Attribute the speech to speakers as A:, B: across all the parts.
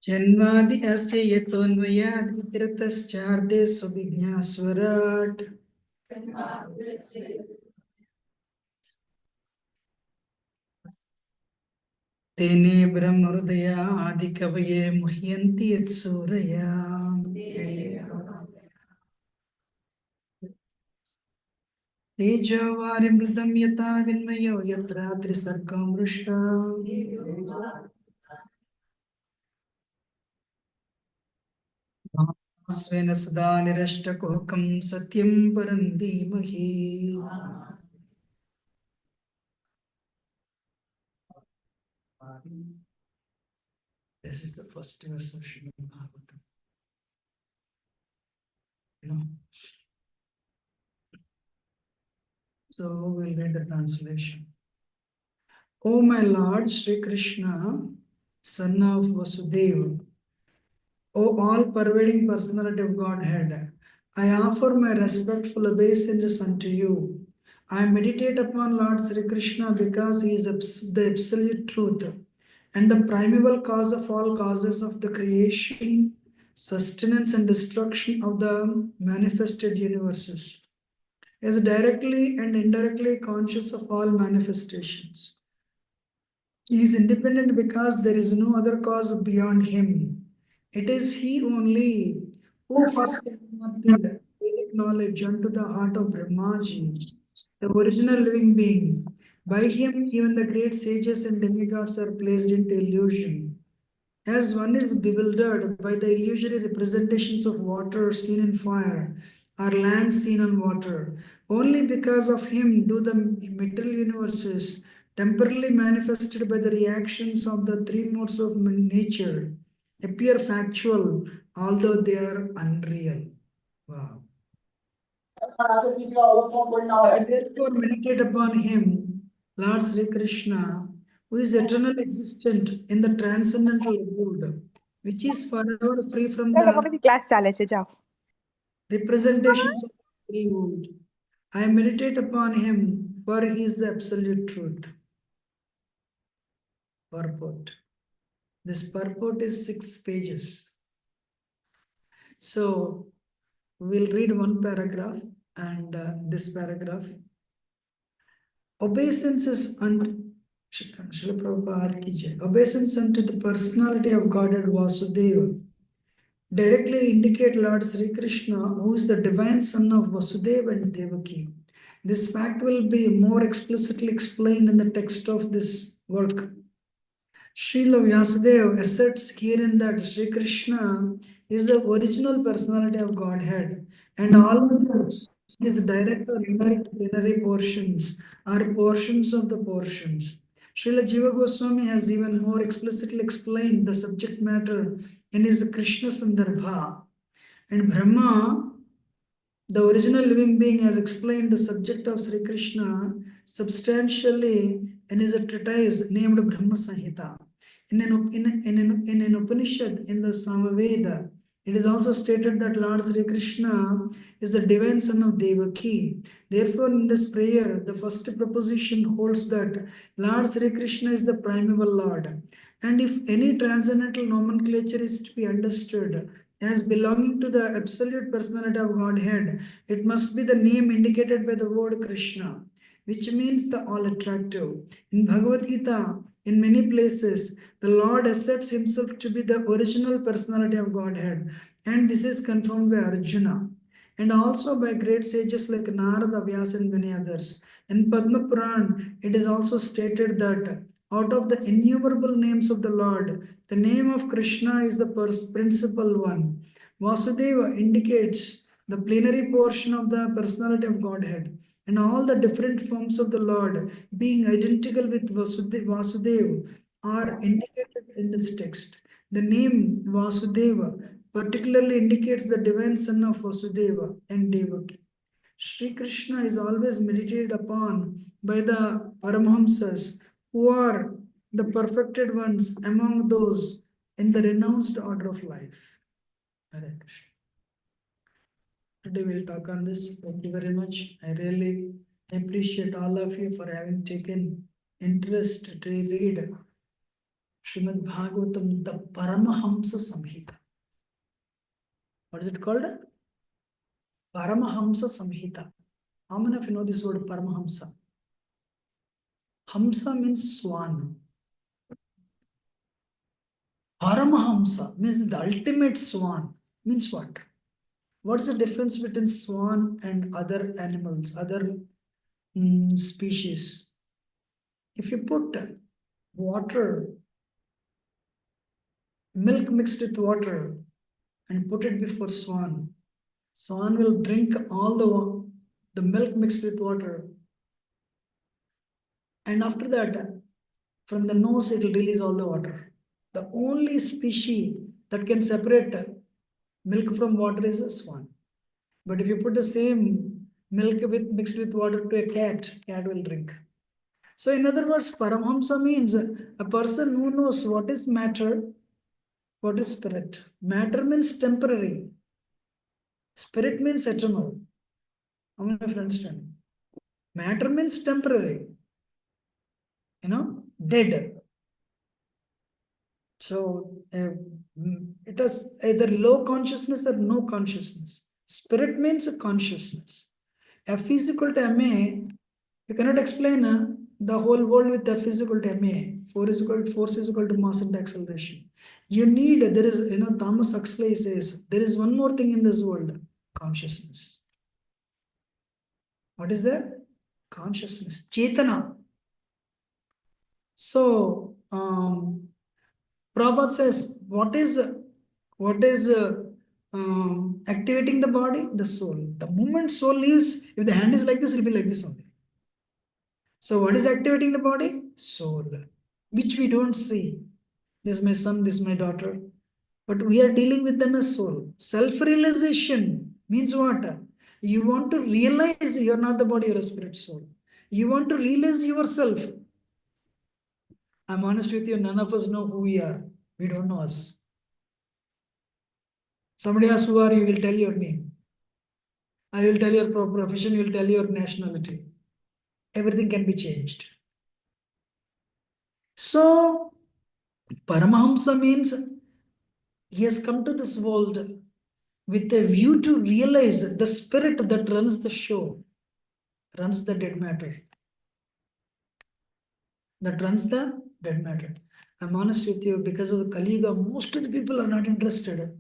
A: जन्मादि अस्य यतोऽन्वयाद् इतरतश्चार्धे स्वभिज्ञास्वराट् तेने ब्रह्महृदया आदिकवये मुह्यन्ति यत्सूरया तेजोवारिमृतं यथा विन्मयो यत्र त्रिसर्गो मृषा स्वेन सदा निरष्टकुहकं सत्यं परं धीमहि This is the first verse of Srimad Bhagavatam. So we'll read the translation. O my Lord Sri Krishna, son of Vasudeva, O all-pervading personality of Godhead, I offer my respectful obeisances unto you. I meditate upon Lord Sri Krishna because he is the absolute truth and the primeval cause of all causes of the creation, sustenance and destruction of the manifested universes. He is directly and indirectly conscious of all manifestations. He is independent because there is no other cause beyond him. It is he only who first imparted Vedic knowledge unto the heart of Brahmaji, the original living being. By him, even the great sages and demigods are placed into illusion. As one is bewildered by the illusory representations of water seen in fire or land seen on water, only because of him do the material universes temporarily manifested by the reactions of the three modes of nature appear factual, although they are unreal. Wow. I therefore meditate upon him, Lord Sri Krishna, who is eternal existent in the transcendental abode, which is forever free from the
B: class chale se jao.
A: representations of the three world. I meditate upon him, for he is the absolute truth. Purport. This purport is 6 pages. So we'll read one paragraph and this paragraph. Obeisances unto Srila Prabhupada ki jai. Obeisance unto the personality of Godhead Vasudeva directly indicate Lord Sri Krishna, who is the divine son of Vasudeva and Devaki. This fact will be more explicitly explained in the text of this work. Srila Vyasadeva asserts herein that Sri Krishna is the original personality of Godhead, and all of his direct or indirect plenary portions are portions of the portions. Srila Jiva Goswami has even more explicitly explained the subject matter in his Krishna Sandarbha. And Brahma, the original living being, has explained the subject of Sri Krishna substantially in his treatise named Brahma Samhita. In an Upanishad in the Samaveda, it is also stated that Lord Sri Krishna is the divine son of Devaki. Therefore, in this prayer, the first proposition holds that Lord Sri Krishna is the primeval Lord. And if any transcendental nomenclature is to be understood as belonging to the absolute personality of Godhead, it must be the name indicated by the word Krishna, which means the all attractive. In Bhagavad Gita, in many places, the Lord asserts himself to be the original personality of Godhead, and this is confirmed by Arjuna, and also by great sages like Narada, Vyasa, and many others. In Padma Puran, it is also stated that out of the innumerable names of the Lord, the name of Krishna is the principal one. Vasudeva indicates the plenary portion of the personality of Godhead, and all the different forms of the Lord being identical with Vasudeva are indicated in this text. The name Vasudeva particularly indicates the divine son of Vasudeva and Devaki. Sri Krishna is always meditated upon by the Paramahamsas, who are the perfected ones among those in the renounced order of life. Hare Krishna. Today we'll talk on this. Thank you very much. I really appreciate all of you for having taken interest to read Srimad Bhagavatam, the Paramahamsa Samhita. What is it called? Paramahamsa Samhita. How many of you know this word Paramahamsa? Hamsa means swan. Paramahamsa means the ultimate swan. Means what? What is the difference between swan and other animals, other species? If you put water, milk mixed with water, and put it before swan, swan will drink all the milk mixed with water. And after that, from the nose, it will release all the water. The only species that can separate milk from water is a swan. But if you put the same milk mixed with water to a cat, cat will drink. So in other words, Paramhamsa means a person who knows what is matter, what is spirit. Matter means temporary. Spirit means eternal. How many of you understand? Matter means temporary. Dead. So it has either low consciousness or no consciousness. Spirit means a consciousness. F is equal to ma. You cannot explain the whole world with F is equal to ma. Force is equal to mass and acceleration. There is, Thomas Huxley says, there is one more thing in this world, consciousness. What is there? Consciousness, Chetana. So, Prabhupada says, what is activating the body? The soul. The moment soul leaves, if the hand is like this, it will be like this only. So what is activating the body? Soul, which we don't see. This is my son, this is my daughter. But we are dealing with them as soul. Self-realization means what? You want to realize you're not the body, you're a spirit soul. You want to realize yourself. I'm honest with you, none of us know who we are. We don't know us. Somebody asks, who are you? You will tell your name. I will tell your profession, you will tell your nationality. Everything can be changed. So, Paramahamsa means he has come to this world with a view to realize the spirit that runs the show, runs the dead matter. That runs the dead matter. I'm honest with you, because of the Kali Yuga, most of the people are not interested.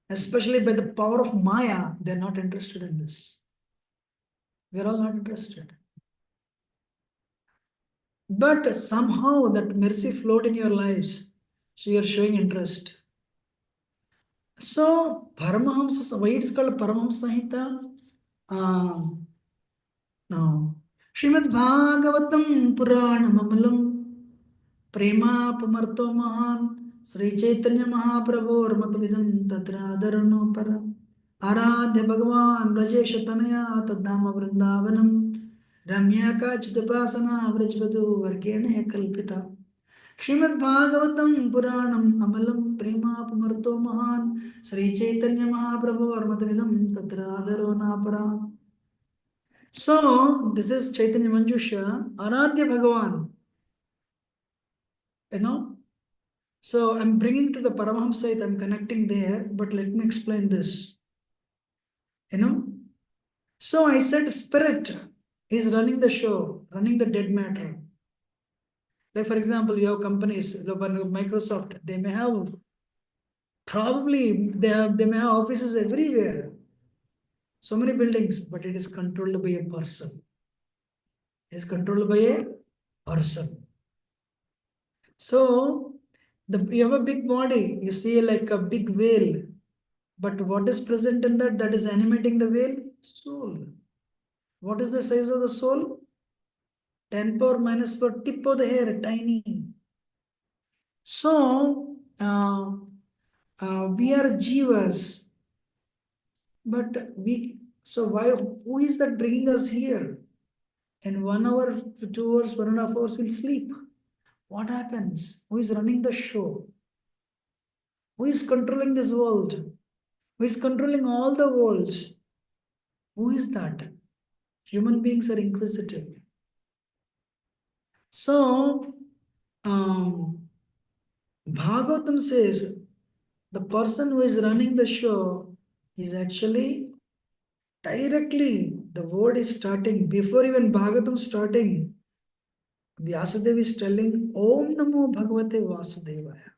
A: Especially by the power of Maya, they're not interested in this. We're all not interested. But somehow that mercy flowed in your lives. So you're showing interest. So Paramahamsa, why it's called Paramahamsa Samhita? No. Srimad Bhagavatam Puranam Amalam Prema Pumarto Mahan Sri Chaitanya Mahaprabhu Matvidam Tatra Dharano Param Aradhya Bhagavan Rajesha Tanaya Tadama Vrindavanam Ramya Kachidapasana Vrajvadu Varkene Kalpita Srimad Bhagavatam Puranam Amalam Prema Pumarto Mahan Sri Chaitanya Mahaprabhu Matvidam Tatra Dharana Param. So, this is Chaitanya Manjusha, Aradhya Bhagavan. So I'm bringing to the Paramahamsa, I'm connecting there, but let me explain this. So I said spirit is running the show, running the dead matter. Like for example, you have companies, Microsoft, they may have, probably they may have offices everywhere. So many buildings, but it is controlled by a person. It is controlled by a person. So you have a big body, you see like a big whale, but what is present in that is animating the whale? Soul. What is the size of the soul? 10 power minus 4, tip of the hair, tiny. So we are jivas, but who is that bringing us here? In 1 hour, 2 hours, 1.5 hours, we'll sleep. What happens? Who is running the show? Who is controlling this world? Who is controlling all the worlds? Who is that? Human beings are inquisitive. So, Bhagavatam says the person who is running the show is actually directly, the word is starting, before even Bhagavatam starting, Vyasadeva is telling Om Namo Bhagavate Vasudevaya.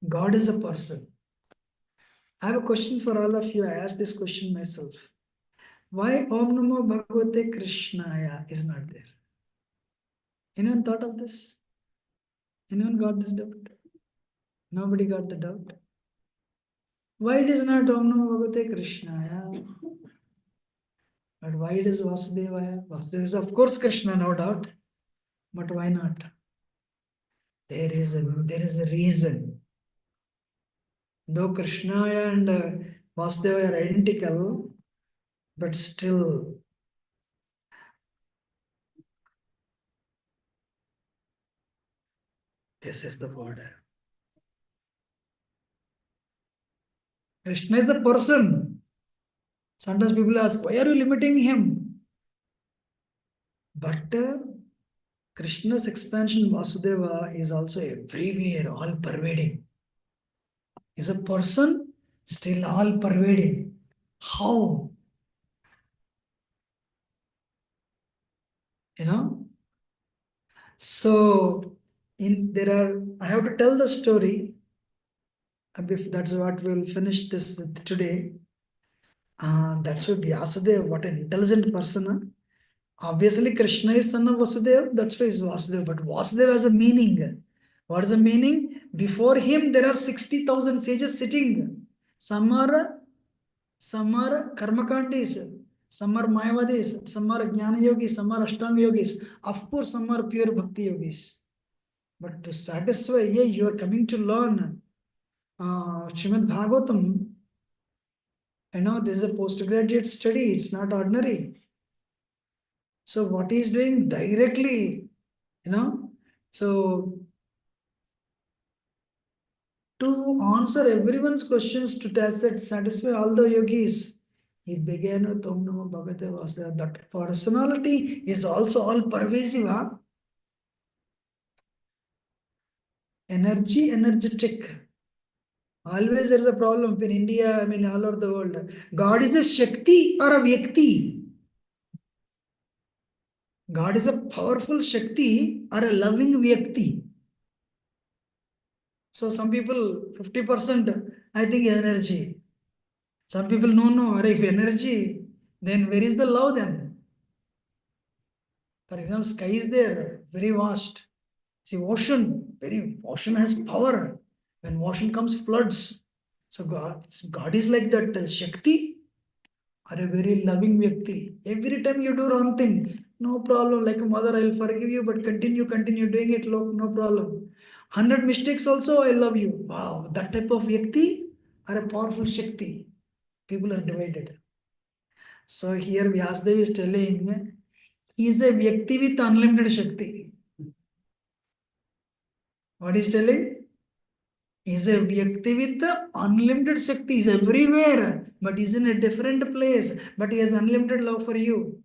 A: God is a person. I have a question for all of you. I asked this question myself. Why Om Namo Bhagavate Krishnaya is not there? Anyone thought of this? Anyone got this doubt? Nobody got the doubt. Why it is not Om Namo Bhagavate Krishnaya? But why it is Vasudevaya? Vasudeva is of course Krishna, no doubt. But why not? There is a reason. Though Krishnaya and Vasudeva are identical, but still this is the word. Krishna is a person. Sometimes people ask, why are you limiting him? But Krishna's expansion, Vasudeva, is also everywhere, all pervading. Is a person, still all pervading. How? You know? So, I have to tell the story. If that's what we'll finish this with today. That's why Vyasadeva, what an intelligent person. Obviously, Krishna is son of Vasudeva, that's why he's Vasudeva. But Vasudeva has a meaning. What is the meaning? Before him, there are 60,000 sages sitting. Some are Karmakandis, some are Mayavadis, some are Jnana Yogis, some are Ashtanga Yogis. Of course, some are pure Bhakti Yogis. But to satisfy, yeah, you are coming to learn Srimad Bhagavatam. This is a postgraduate study, it's not ordinary. So what he is doing directly, so to answer everyone's questions, to satisfy all the yogis, he began with Om Namo Bhagavate Vasudevaya. That personality is also all pervasive. Energetic. Always there is a problem in India, all over the world. God is a Shakti or a Vyakti? God is a powerful Shakti or a loving Vyakti? So some people, 50%, I think energy. Some people, no, or if energy, then where is the love then? For example, sky is there, very vast. See, ocean has power. When ocean comes, floods. So God is like that Shakti or a very loving Vyakti. Every time you do wrong thing, no problem. Like a mother, I'll forgive you, but continue doing it, no problem. 100 mistakes also, I love you. Wow, that type of Vyakti or a powerful Shakti. People are divided. So here Vyasadeva is telling, he is a Vyakti with unlimited Shakti. What is telling? He is a Vyakti with unlimited Shakti. He is everywhere, but he is in a different place. But he has unlimited love for you.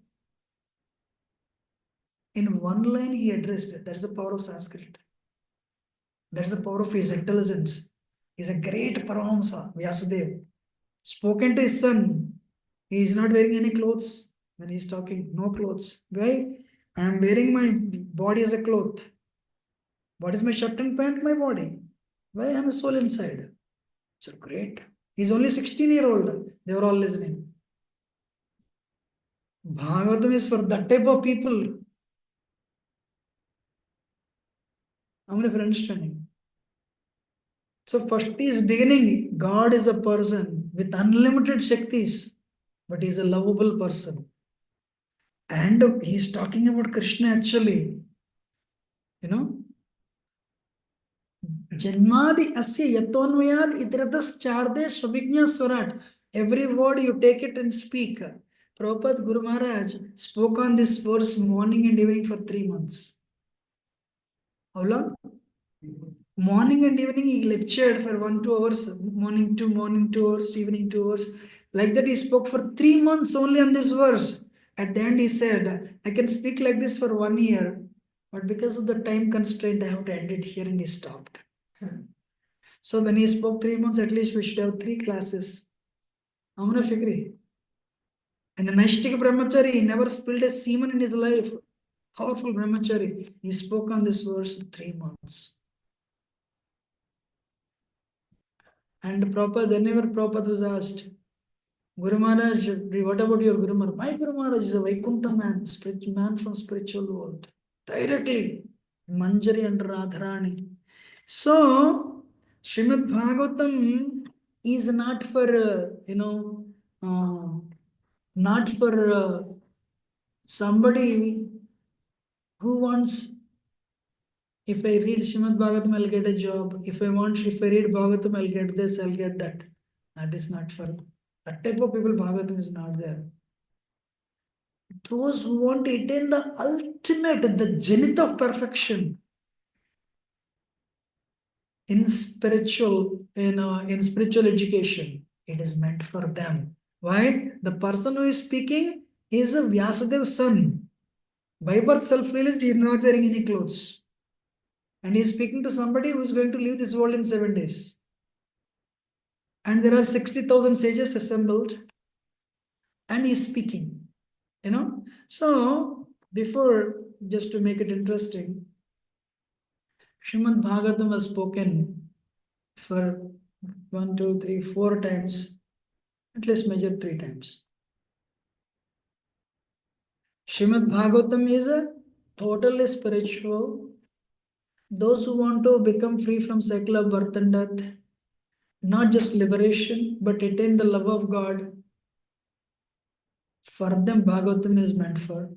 A: In one line he addressed it. That's the power of Sanskrit. That's the power of his intelligence. He is a great Paramahamsa, Vyasadeva. Spoken to his son. He is not wearing any clothes when he is talking. No clothes. Why? I am wearing my body as a cloth. What is my shirt and pant? My body. Why I am a soul inside? So great. He's only 16-year-old. They were all listening. Bhagavatam is for that type of people. How many for understanding? So first is beginning. God is a person with unlimited Shaktis, but he is a lovable person. And he is talking about Krishna actually. Janmadi asya yatonvayad itratas charde swabhignya swarat. Every word you take it and speak. Prabhupada Guru Maharaj spoke on this verse morning and evening for 3 months. How long? Morning and evening he lectured for 1 2 hours, morning 2 hours, evening 2 hours. Like that he spoke for 3 months only on this verse. At the end he said, I can speak like this for 1 year, but because of the time constraint, I have to end it here, and he stopped. So when he spoke 3 months, at least we should have 3 classes. Amna Fikri. And the Naishtika Brahmachari, he never spilled a semen in his life. Powerful Brahmachari. He spoke on this verse 3 months. And Prabhupada, whenever Prabhupada was asked, Guru Maharaj, what about your Guru Maharaj? My Guru Maharaj is a Vaikuntha man, spiritual man from spiritual world. Directly. Manjari and Radharani. So, Srimad Bhagavatam is not for, not for somebody who wants, if I read Srimad Bhagavatam, I'll get a job. If I read Bhagavatam, I'll get this, I'll get that. That is not for that type of people. Bhagavatam is not there. Those who want to attain the ultimate, the zenith of perfection in spiritual, in spiritual education, it is meant for them. Why? The person who is speaking is a Vyasadev's son. By birth, self-realized, he is not wearing any clothes. And he is speaking to somebody who is going to leave this world in 7 days. And there are 60,000 sages assembled, and he is speaking. So before, just to make it interesting, Srimad Bhagavatam was spoken for 1, 2, 3, 4 times, at least measured 3 times. Srimad Bhagavatam is a totally spiritual. Those who want to become free from cycle of birth and death, not just liberation, but attain the love of God, for them Bhagavatam is meant for.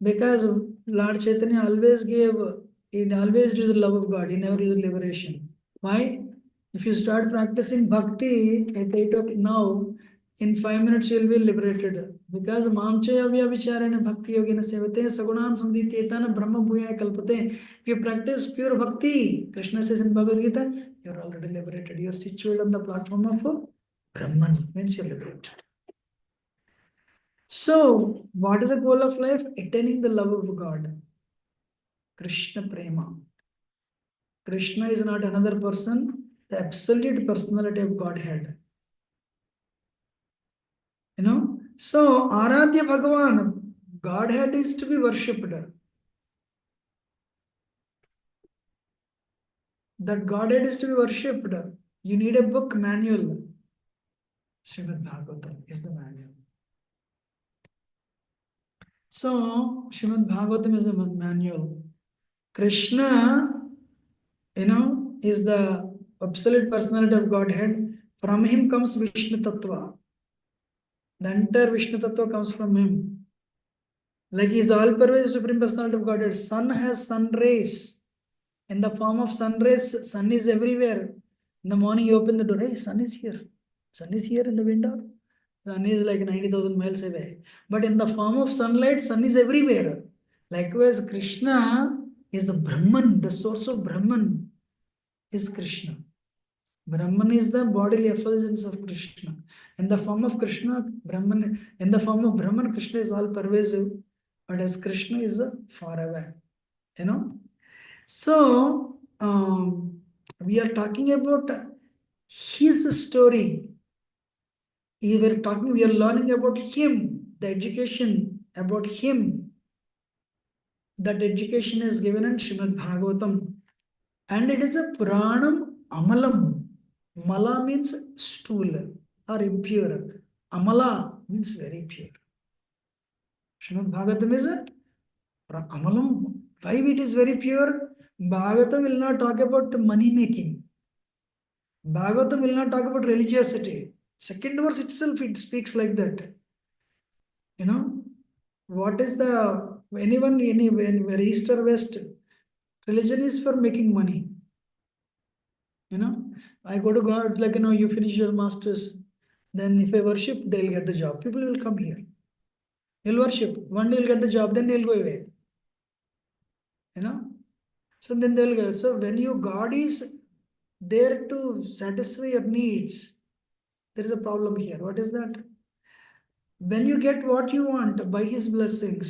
A: Because Lord Chaitanya always used the love of God, he never used liberation. Why? If you start practicing bhakti at 8 o'clock now, in 5 minutes you will be liberated. Because Mamchaya Vyavicharana Bhakti Yogina Sevate Sagunan Sandhitetana Brahma Bhuya Kalpate. If you practice pure bhakti, Krishna says in Bhagavad Gita, you are already liberated. You are situated on the platform of Brahman, means you are liberated. So, what is the goal of life? Attaining the love of God. Krishna Prema. Krishna is not another person, the absolute personality of Godhead. So Aradhya Bhagavan, Godhead is to be worshipped. That Godhead is to be worshipped. You need a book manual. Srimad Bhagavatam is the manual. So Srimad Bhagavatam is the manual. Krishna, is the absolute personality of Godhead. From him comes Vishnu Tattva. The entire Vishnu Tattva comes from him. Like he is all-pervasive supreme personality of Godhead. Sun has sun rays. In the form of sun rays, sun is everywhere. In the morning you open the door, hey, sun is here. Sun is here in the window. Sun is like 90,000 miles away. But in the form of sunlight, sun is everywhere. Likewise, Krishna is the Brahman, the source of Brahman is Krishna. Brahman is the bodily effulgence of Krishna. In the form of Krishna, Brahman, in the form of Brahman, Krishna is all pervasive, but as Krishna is far away. So, we are talking about his story. We are learning about him, the education about him. That education is given in Srimad Bhagavatam. And it is a Puranam Amalam. Mala means stool or impure. Amala means very pure. Srimad Bhagavatam is a Amalam. Why it is very pure? Bhagavatam will not talk about money making. Bhagavatam will not talk about religiosity. Second verse itself, it speaks like that. What is where east or west, religion is for making money. I go to God, like, you finish your masters. Then if I worship, they'll get the job. People will come here. They'll worship. One day you'll get the job, then they'll go away. So then they'll go. So when you God is there to satisfy your needs, there is a problem here. What is that? When you get what you want by His blessings,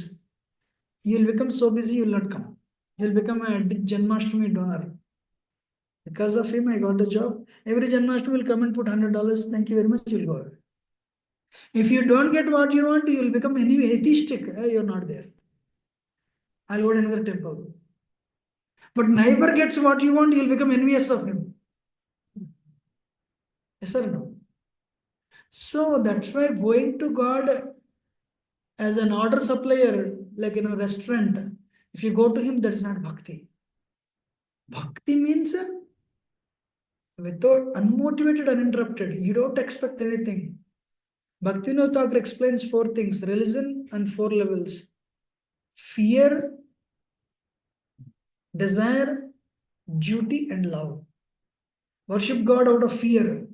A: you'll become so busy you'll not come. You'll become a Janmashtami donor. Because of him, I got the job. Every Janmashtami will come and put $100. Thank you very much. You'll go. If you don't get what you want, you'll become anyway atheistic. You're not there. I'll go to another temple. But neighbor gets what you want, you'll become envious of him. Yes or no? So that's why going to God as an order supplier, like in a restaurant, if you go to him, that's not bhakti. Bhakti means without unmotivated, uninterrupted. You don't expect anything. Bhaktivinoda Thakur explains four things: religion and four levels: fear, desire, duty, and love. Worship God out of fear.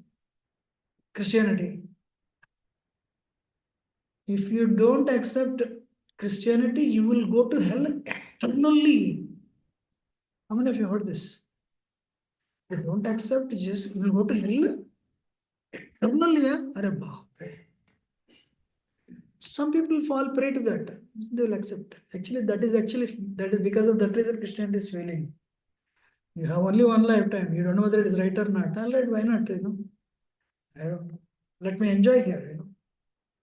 A: Christianity. If you don't accept Christianity, you will go to hell eternally. How many of you heard this? If you don't accept Jesus, you will go to hell eternally. Arre baap re. Some people fall prey to that. They will accept. Actually, that is because of that reason Christianity is failing. You have only one lifetime. You don't know whether it is right or not. All right, why not? I don't know. Let me enjoy here.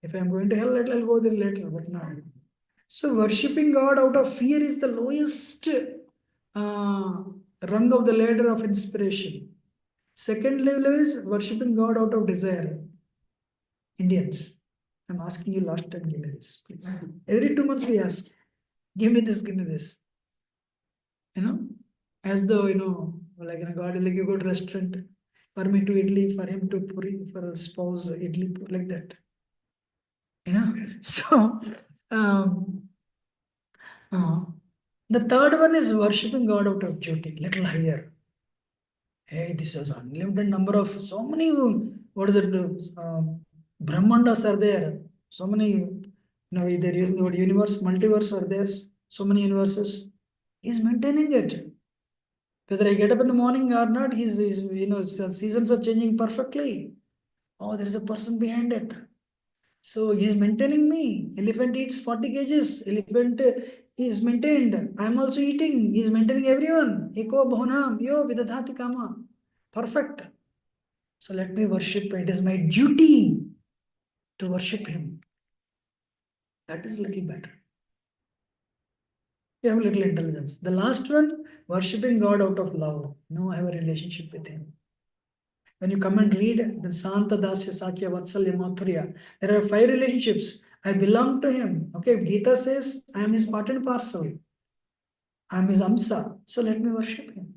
A: If I am going to hell, I'll go there later, but not. So worshipping God out of fear is the lowest rung of the ladder of inspiration. Second level is worshipping God out of desire. Indians, I'm asking you last time, give me this, please. Every 2 months we ask, give me this, give me this. As though, like God, like you go to restaurant, for me to idli, for him to puri, for a spouse, idli, like that. So, um, the third one is worshipping God out of duty, little higher. Hey, this is unlimited number of so many. What is it? Brahmandas are there. So many. They're using the word universe, multiverse are there. So many universes. He's maintaining it. Whether I get up in the morning or not, seasons are changing perfectly. Oh, there is a person behind it. So he is maintaining me. Elephant eats 40 kgs. Elephant is maintained. I am also eating. He is maintaining everyone. Eko bhonam yo vidadhati kama. Perfect. So let me worship. It is my duty to worship him. That is little better. You have a little intelligence. The last one, worshipping God out of love. No, I have a relationship with him. When you come and read the Santa Dasya Sakya Vatsalya Mathurya, there are 5 relationships. I belong to him. Okay, Gita says I am his part and parcel. I am his Amsa. So let me worship him.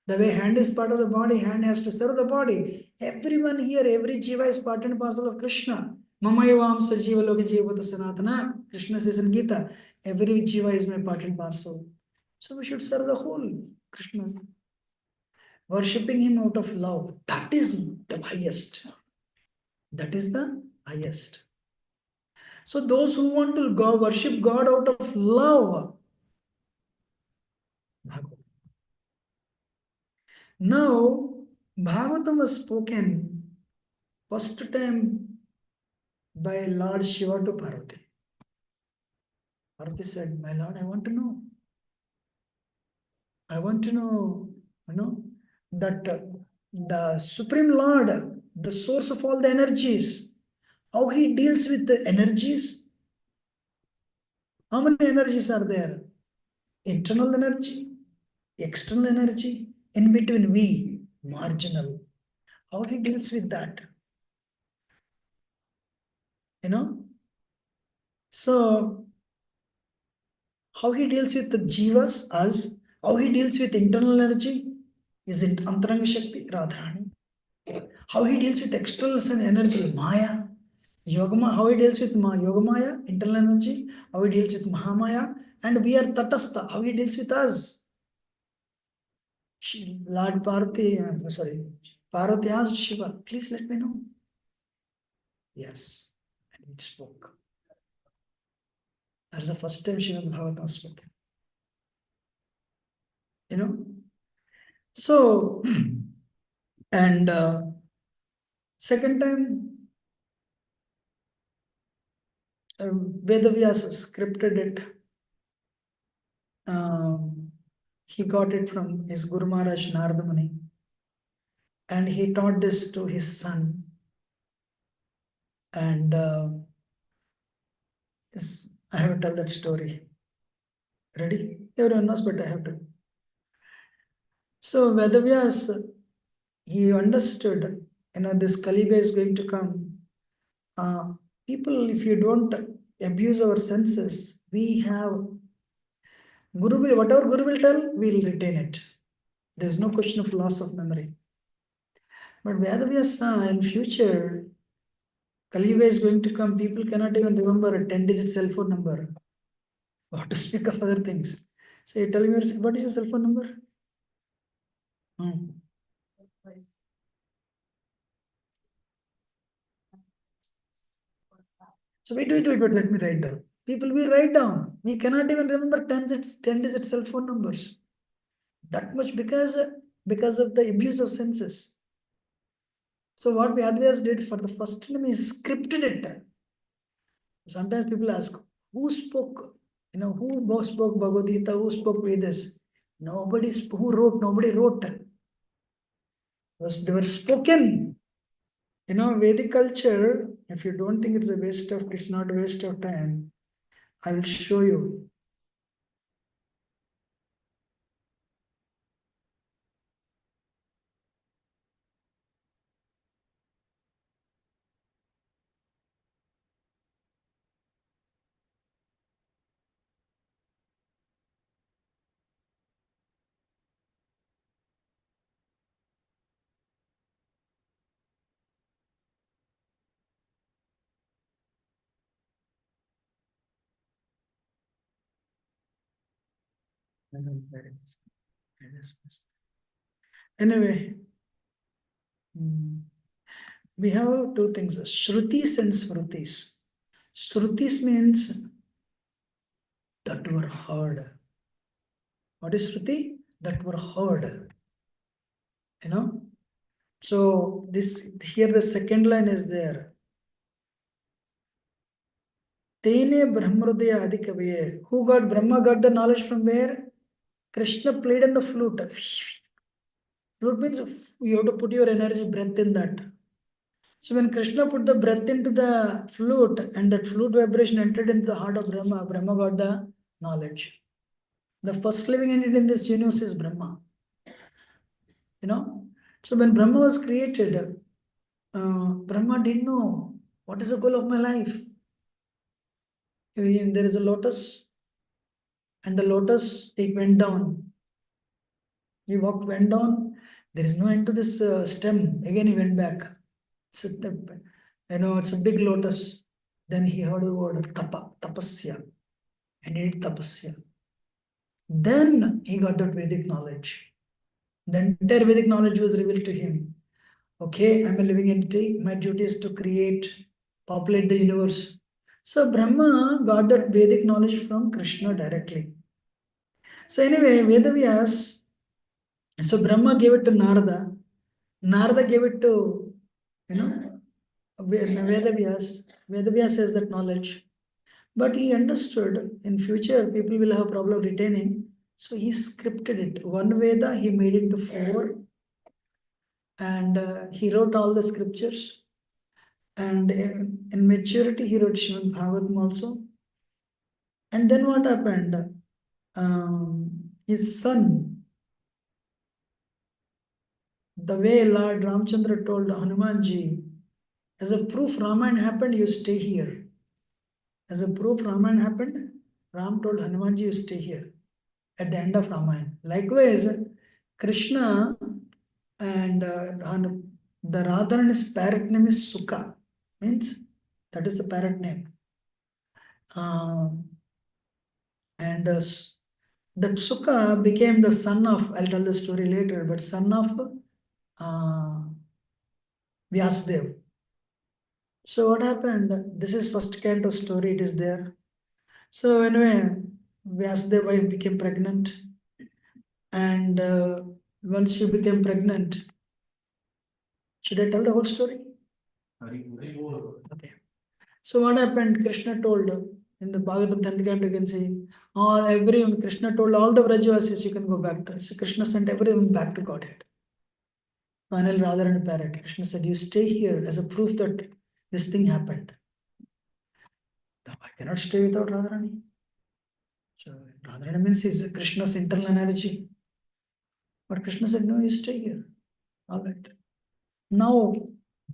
A: The way hand is part of the body, hand has to serve the body. Everyone here, every jiva is part and parcel of Krishna. Mamayavam Sajiva Loka Jivata Sanatana. Krishna says in Gita, every jiva is my part and parcel. So we should serve the whole Krishna. Worshipping him out of love. That is the highest. That is the highest. So those who want to go worship God out of love. Now, Bhagavatam was spoken first time by Lord Shiva to Parvati. Parvati said, my Lord, I want to know. I want to know, that the Supreme Lord, the source of all the energies, how he deals with the energies. How many energies are there? Internal energy, external energy, in between we, marginal. How he deals with that? So how he deals with the jivas, us, how he deals with internal energy, is it Antaranga Shakti, Radharani? How he deals with external energy, Maya, Yogama, how he deals with Yogamaya, internal energy, how he deals with Mahamaya, and we are Tatastha, how he deals with us. Lord Parvati, Parvati asked Shiva, please let me know. Yes, and he spoke. That's the first time Srimad Bhagavatam spoke. you know. So, and second time, Vedavyas scripted it. He got it from his Guru Maharaj Narada Muni, and he taught this to his son. And I have to tell that story. Ready? Everyone knows, but I have to. So Vedavyas, he understood, this Kali Yuga is going to come. People, if you don't abuse our senses, we have Guru will, whatever Guru will tell, we'll retain it. There's no question of loss of memory. But Vedavyas saw in future, Kali Yuga is going to come. People cannot even remember a 10-digit cell phone number. What to speak of other things? So you tell me, what is your cell phone number? Hmm. So wait, let me write down. People, we write down. We cannot even remember 10-digit cell phone numbers. That much because of the abuse of senses. So what Vyadvyas did for the first time is scripted it. Sometimes people ask, who spoke, who spoke Bhagavad Gita, who spoke Vedas? Who wrote, nobody wrote. They were spoken. Vedic culture, if you don't think it's not a waste of time, I will show you. Anyway, we have two things, Shrutis and Smritis. Shrutis means that were heard. What is Shruti? That were heard. So here the second line is there. Tene Brahmrodaya Adikavaye. Who got Brahma got the knowledge from where? Krishna played on the flute. Flute means you have to put your energy, breath in that. So when Krishna put the breath into the flute and that flute vibration entered into the heart of Brahma, Brahma got the knowledge. The first living entity in this universe is Brahma. So when Brahma was created, Brahma didn't know what is the goal of my life. There is a lotus, and the lotus, it went down. Went down. There is no end to this stem. Again, he went back. It's a big lotus. Then he heard the word tapasya, and he did tapasya. Then he got that Vedic knowledge. The entire Vedic knowledge was revealed to him. Okay, I'm a living entity. My duty is to create, populate the universe. So Brahma got that Vedic knowledge from Krishna directly. So anyway, Vedavyas, so Brahma gave it to Narada. Narada gave it to, Vedavyas. Vedavyas has that knowledge. But he understood in future people will have problem retaining. So he scripted it. One Veda he made into 4. And he wrote all the scriptures. And in maturity, he wrote Srimad Bhagavatam also. And then what happened? His son, the way Lord Ramchandra told Hanumanji, as a proof Ramayana happened, you stay here. As a proof Ramayana happened, Ram told Hanumanji, you stay here at the end of Ramayana. Likewise, Krishna and the Radharani's parrot name is Sukha. Means that is the parrot name. And that Sukha became the son of, I'll tell the story later, but son of Vyasdev. So what happened? This is first canto story, it is there. So anyway, Vyasdev wife became pregnant. And once she became pregnant, should I tell the whole story? Okay. So what happened? Krishna told in the Bhagavatam 10th canto, you can see, Krishna told all the Vrajavasis, you can go back to. So Krishna sent everyone back to Godhead. Finally, Radharani parrot. Krishna said, you stay here as a proof that this thing happened. Now, I cannot stay without Radharani. So Radharani means is Krishna's internal energy. But Krishna said, no, you stay here. All right. Now,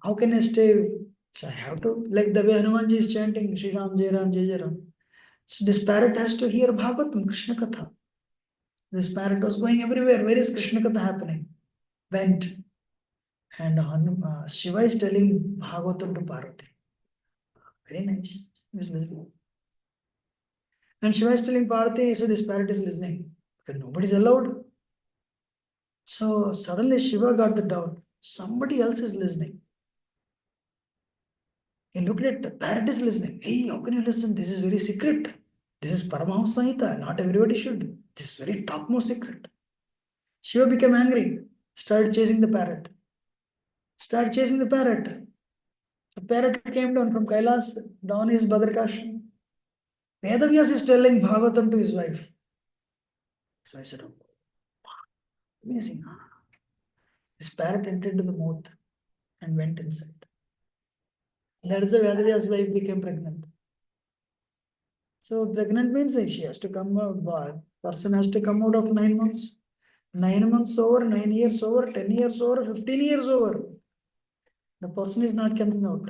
A: how can I stay? So I have to, like the way Hanumanji is chanting, Shri Ram, Jai Ram, Jai Jai Ram. So this parrot has to hear Bhagavatam, Krishna Katha. This parrot was going everywhere. Where is Krishna Katha happening? Went. And Shiva is telling Bhagavatam to Parvati. Very nice. He is listening. And Shiva is telling Parvati, so this parrot is listening. Because nobody is allowed. So suddenly Shiva got the doubt. Somebody else is listening. He looked at the parrot is listening. Hey, how can you listen? This is very secret. This is Paramahamsa Samhita. Not everybody should. This is very topmost secret. Shiva became angry. Started chasing the parrot. Started chasing the parrot. The parrot came down from Kailas, down his Bhadrakash. Vedavyas is telling Bhagavatam to his wife. So I said, oh, amazing. This parrot entered into the mouth and went inside. That is why Vedavyas' wife became pregnant. So pregnant means she has to come out, person has to come out of 9 months. 9 months over, 9 years over, 10 years over, 15 years over. The person is not coming out.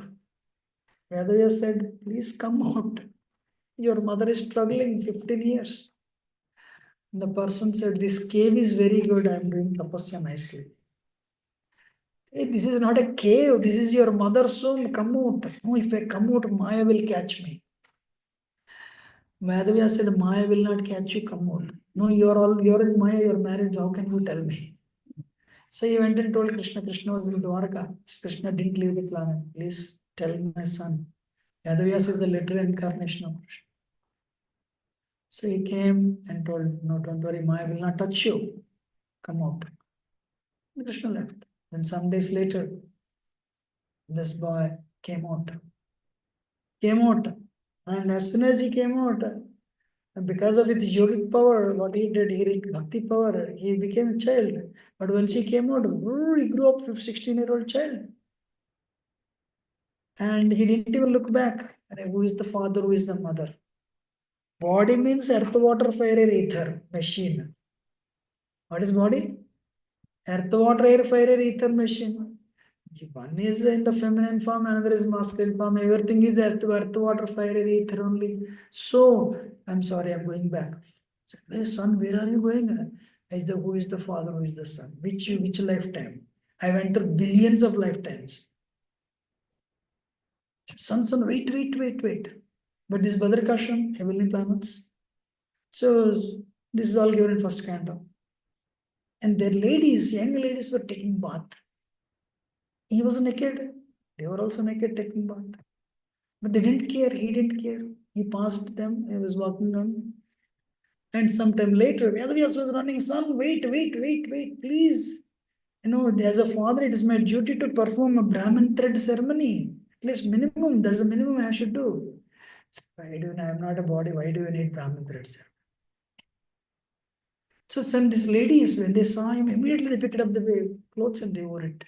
A: Vedavyas said, please come out. Your mother is struggling 15 years. The person said, this cave is very good. I am doing tapasya nicely. Hey, this is not a cave. This is your mother's home. Come out. No, if I come out, Maya will catch me. Madhavya said, Maya will not catch you. Come out. No, you're in Maya. You're married. How can you tell me? So he went and told Krishna. Krishna was in Dwarka. Krishna didn't leave the planet. Please tell my son. Madhavya is the literal incarnation of Krishna. So he came and told, no, don't worry. Maya will not touch you. Come out. And Krishna left. Then some days later, this boy came out. And as soon as he came out, because of his yogic power, what he did, he reached bhakti power, he became a child. But when she came out, he grew up 16-year-old child. And he didn't even look back. Who is the father, who is the mother? Body means earth, water, fire, air, ether, machine. What is body? Earth, water, air, fire, air, ether, machine. One is in the feminine form, another is masculine form. Everything is earth, water, fire, air, ether only. So, I'm sorry, I'm going back. Hey, son, where are you going? Who is the father, who is the son? Which lifetime? I went through billions of lifetimes. Son, wait. But this Bhadrakasham, heavenly planets. So, this is all given in first canto. And their ladies, young ladies were taking bath. He was naked. They were also naked taking bath. But they didn't care. He didn't care. He passed them. He was walking on. And sometime later, Vedavyas was running, son, wait, please. As a father, it is my duty to perform a Brahmin thread ceremony. At least minimum, there's a minimum I should do. So, I'm not a body, why do you need Brahmin thread ceremony? So some these ladies, when they saw him, immediately they picked up the clothes and they wore it.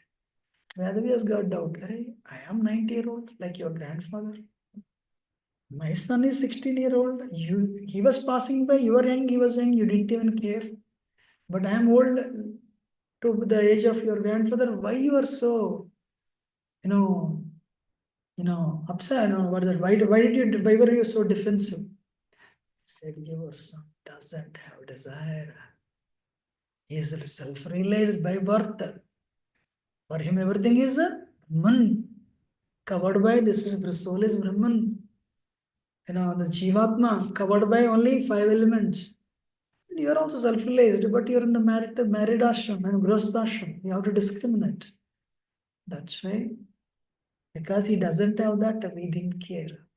A: Vedavyas got doubt. I am 90-year-old, like your grandfather. My son is 16-year-old. He was passing by, you were young, he was young, you didn't even care. But I am old to the age of your grandfather. Why you are so, upset? What is that? Why were you so defensive? He said, your son doesn't have desire. He is self-realized by birth. For him, everything is Brahman. Covered by this is the soul is Brahman. The Jivatma covered by only 5 elements. You are also self-realized, but you are in the married ashram and grostha ashram. You have to discriminate. That's why, because he doesn't have that, we didn't care.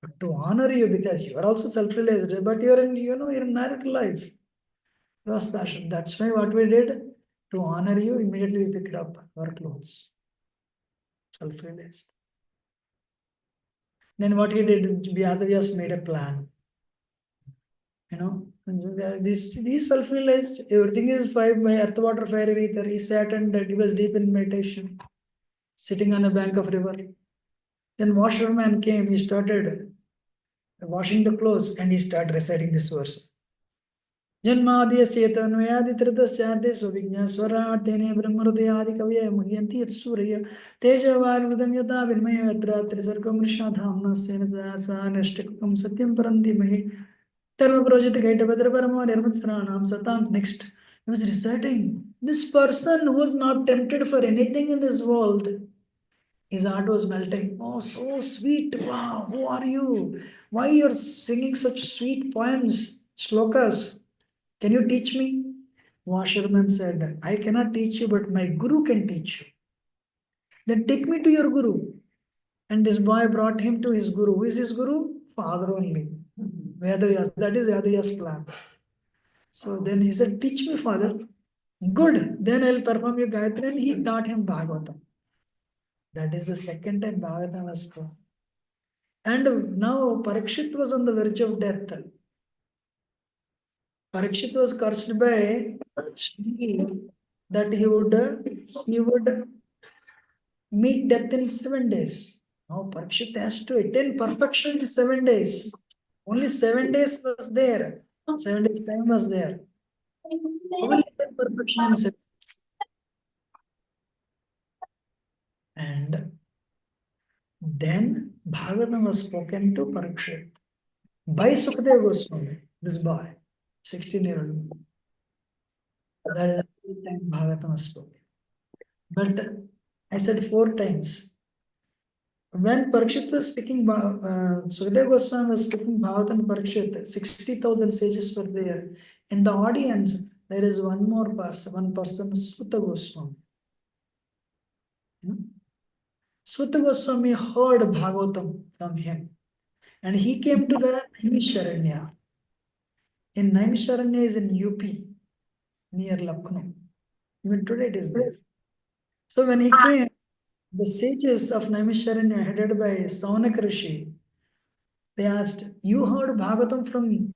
A: But to honor you, because you are also self-realized, but you're in, you're in married life. Vastashan. That's why what we did, to honor you, immediately we picked up our clothes. Self-realized. Then what he did, Vyadavyas made a plan. You know, these self-realized, everything is fire by earth, water, fire, ether. He sat and he was deep in meditation, sitting on a bank of river. Then washerman came, he started washing the clothes and he started reciting this verse. जन्माद्यस्येतन्वयादितृतश्चार्थे सुविज्ञस्वरार्थेने ब्रह्महृदयादि कवये मुह्यन्ति यत्सूर्य तेजोवारिमृतं यथा विनिमयो यत्र त्रिसर्गो मृषा धाम्ना स्वेन सदा नष्टकुकं सत्यं परं धीमहि धर्मप्रोजित घटभद्रपरमो निर्मत्सराणां सतां. Next, he was reciting. This person who was not tempted for anything in this world, his heart was melting. Oh, so sweet. Wow, who are you? Why you're singing such sweet poems, shlokas? Can you teach me? Washerman said, I cannot teach you, but my guru can teach you. Then take me to your guru. And this boy brought him to his guru. Who is his guru? Father only. Vedavyas. That is Vedavyas' plan. So then he said, teach me, father. Good. Then I'll perform your Gayatri. And he taught him Bhagavatam. That is the second time Bhagavatam was performed. And now Parikshit was on the verge of death. Parikshit was cursed by Shri that he would meet death in 7 days. Now Parikshit has to attain perfection in 7 days. Only 7 days was there. 7 days time was there. How will he attain perfection in 7 days? And then Bhagavatam was spoken to Parikshit by Sukadeva Goswami, this boy, 16-year-old. That is the first time Bhagavatam was spoken. But I said 4 times. When Parikshit was speaking, Sukadeva Goswami was speaking Bhagavatam Parikshit, 60,000 sages were there. In the audience, there is one more person, Suta Goswami. Suta Goswami heard Bhagavatam from him. And he came to the Naimisharanya. In Naimisharanya is in UP, near Lucknow. Even today it is there. So when he came, the sages of Naimisharanya, headed by Saunak Rishi, they asked, you heard Bhagavatam from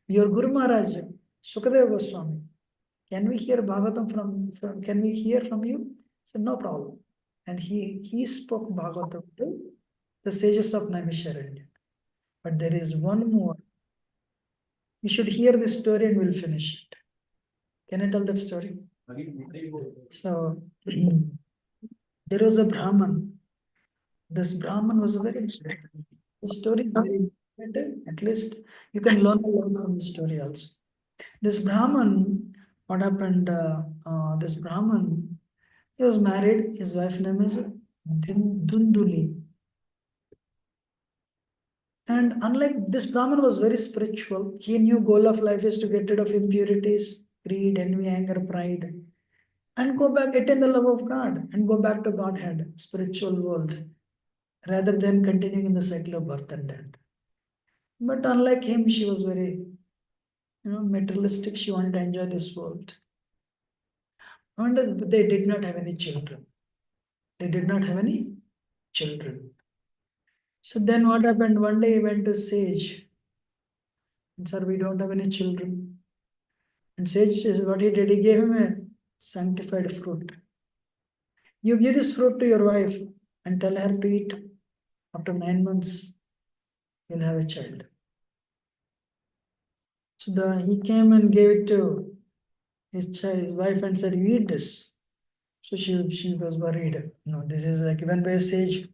A: your Guru Maharaj, Sukadeva Goswami. Can we hear Bhagavatam can we hear from you? He said, no problem. And he spoke Bhagavatam to the sages of Naimisharanya. But there is one more. You should hear this story and we'll finish it. Can I tell that story? So, there was a Brahman. This Brahman was a very interesting. The story is very important. At least you can learn a lot from the story also. This Brahman, what happened? This Brahman, he was married. His wife's name is Dunduli. And unlike this Brahman was very spiritual. He knew goal of life is to get rid of impurities, greed, envy, anger, pride, and go back, attain the love of God, and go back to Godhead, spiritual world, rather than continuing in the cycle of birth and death. But unlike him, she was very, materialistic. She wanted to enjoy this world. And they did not have any children. They did not have any children. So then what happened? One day he went to sage. And sir, we don't have any children. And sage says, what he did, he gave him a sanctified fruit. You give this fruit to your wife and tell her to eat. After 9 months, you'll have a child. So he came and gave it to his wife and said, you eat this. So she was worried. No, this is given by a sage.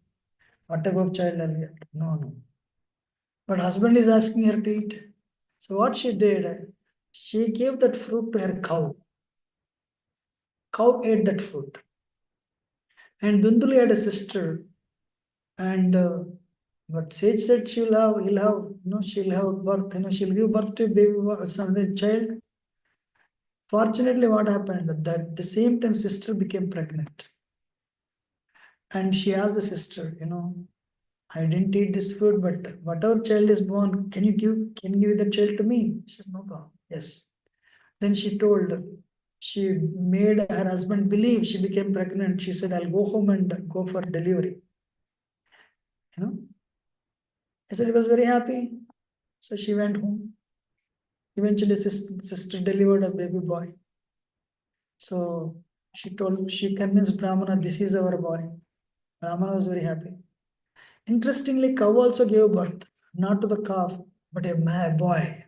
A: What type of child I'll get? No. But husband is asking her to eat. So what she did, she gave that fruit to her cow. Cow ate that fruit. And Dunduli had a sister. And but sage said she'll have birth, she'll give birth to a baby, some child. Fortunately, what happened? That the same time sister became pregnant. And she asked the sister, I didn't eat this fruit, but whatever child is born, can you give the child to me? She said, no problem. Yes. Then she made her husband believe she became pregnant. She said, I'll go home and go for delivery. You know, I said he was very happy. So she went home. Eventually, sister delivered a baby boy. So she convinced Brahmana, this is our boy. Brahmana was very happy. Interestingly, cow also gave birth, not to the calf, but a boy.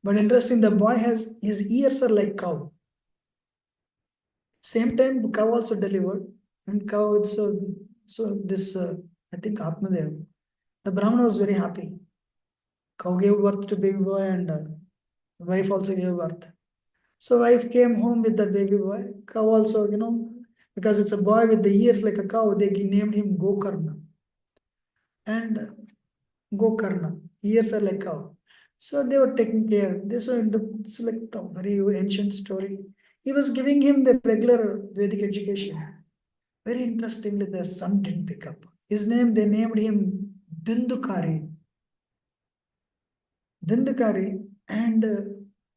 A: But interesting, the boy has his ears are like cow. Same time, cow also delivered, and cow also. So this, I think Atmadev, the Brahmana was very happy. Cow gave birth to baby boy, and wife also gave birth. So wife came home with the baby boy. Cow also, because it's a boy with the ears like a cow, they named him Gokarna. And Gokarna, ears are like cow. So they were taking care. It's like a very ancient story. He was giving him the regular Vedic education. Very interestingly, the son didn't pick up. They named him Dindukari. Dindukari, and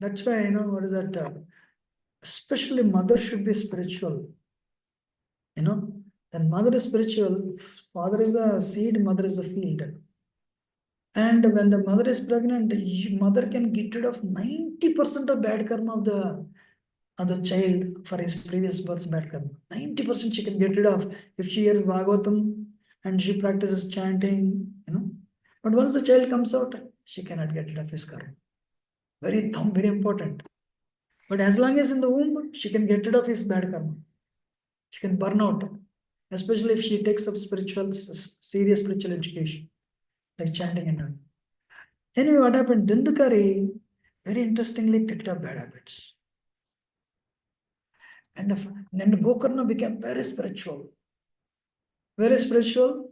A: that's why, what is that? Especially mother should be spiritual. Then mother is spiritual, father is the seed, mother is the field. And when the mother is pregnant, mother can get rid of 90% of bad karma of the child for his previous birth's bad karma. 90% she can get rid of if she hears Bhagavatam and she. Chanting. But once the child comes out, she cannot get rid of his karma. Very important. But as long as in the womb, she can get rid of his bad karma. She can burn out, especially if she takes up serious spiritual education, like chanting and all. Anyway, what happened? Dindukari very interestingly picked up bad habits. And then Gokarna became very spiritual. Very spiritual,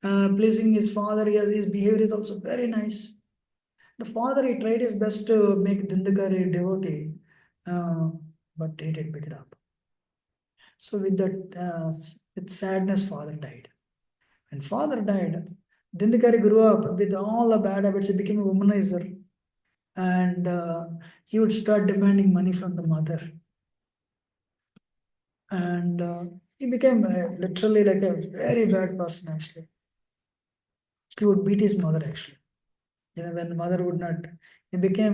A: pleasing his father. His behavior is also very nice. The father, he tried his best to make Dindukari devotee, but he didn't pick it up. So with that, with sadness, father died. When father died, Dindukari grew up with all the bad habits. He became a womanizer. And he would start demanding money from the mother. And he became literally like a very bad person, actually. He would beat his mother, actually. When the mother would not, he became,